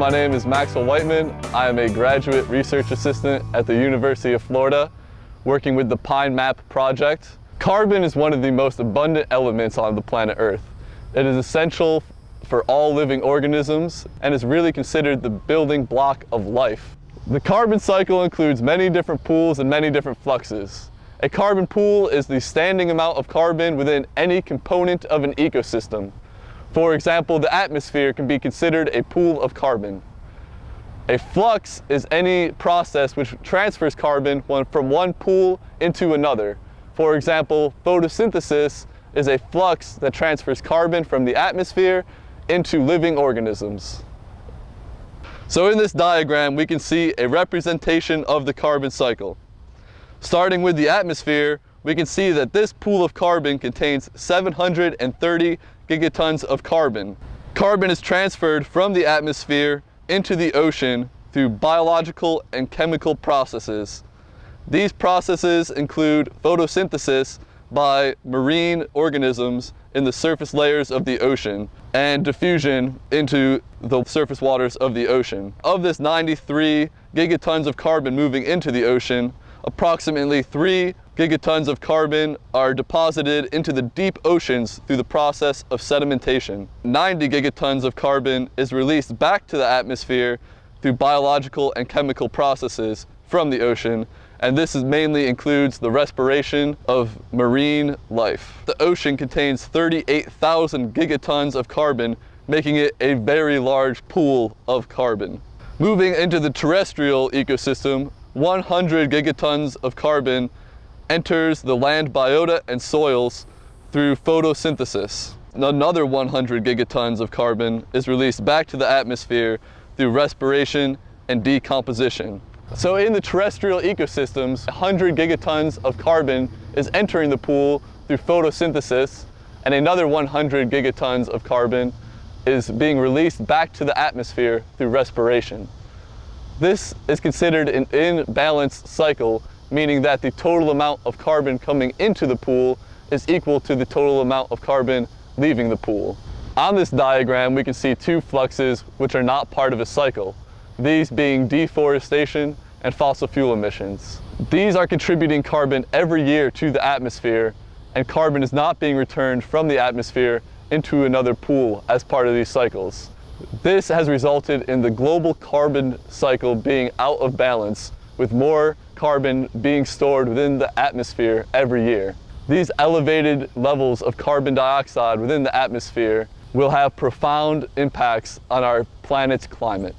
my name is Maxwell Whiteman. I am a graduate research assistant at the University of Florida, working with the Pine Map project. Carbon is one of the most abundant elements on the planet Earth. It is essential for all living organisms and is really considered the building block of life. The carbon cycle includes many different pools and many different fluxes. A carbon pool is the standing amount of carbon within any component of an ecosystem. For example, the atmosphere can be considered a pool of carbon. A flux is any process which transfers carbon from one pool into another. For example, photosynthesis is a flux that transfers carbon from the atmosphere into living organisms. So in this diagram, we can see a representation of the carbon cycle. Starting with the atmosphere, we can see that this pool of carbon contains 730 gigatons of carbon. Carbon is transferred from the atmosphere into the ocean through biological and chemical processes. These processes include photosynthesis by marine organisms in the surface layers of the ocean and diffusion into the surface waters of the ocean. Of this 93 gigatons of carbon moving into the ocean, approximately 3 gigatons of carbon are deposited into the deep oceans through the process of sedimentation. 90 gigatons of carbon is released back to the atmosphere through biological and chemical processes from the ocean, and this mainly includes the respiration of marine life. The ocean contains 38,000 gigatons of carbon, making it a very large pool of carbon. Moving into the terrestrial ecosystem, 100 gigatons of carbon enters the land biota and soils through photosynthesis. Another 100 gigatons of carbon is released back to the atmosphere through respiration and decomposition. So in the terrestrial ecosystems, 100 gigatons of carbon is entering the pool through photosynthesis, and another 100 gigatons of carbon is being released back to the atmosphere through respiration. This is considered an imbalanced cycle, meaning that the total amount of carbon coming into the pool is equal to the total amount of carbon leaving the pool. On this diagram, we can see two fluxes which are not part of a cycle, these being deforestation and fossil fuel emissions. These are contributing carbon every year to the atmosphere, and carbon is not being returned from the atmosphere into another pool as part of these cycles. This has resulted in the global carbon cycle being out of balance, with more carbon being stored within the atmosphere every year. These elevated levels of carbon dioxide within the atmosphere will have profound impacts on our planet's climate.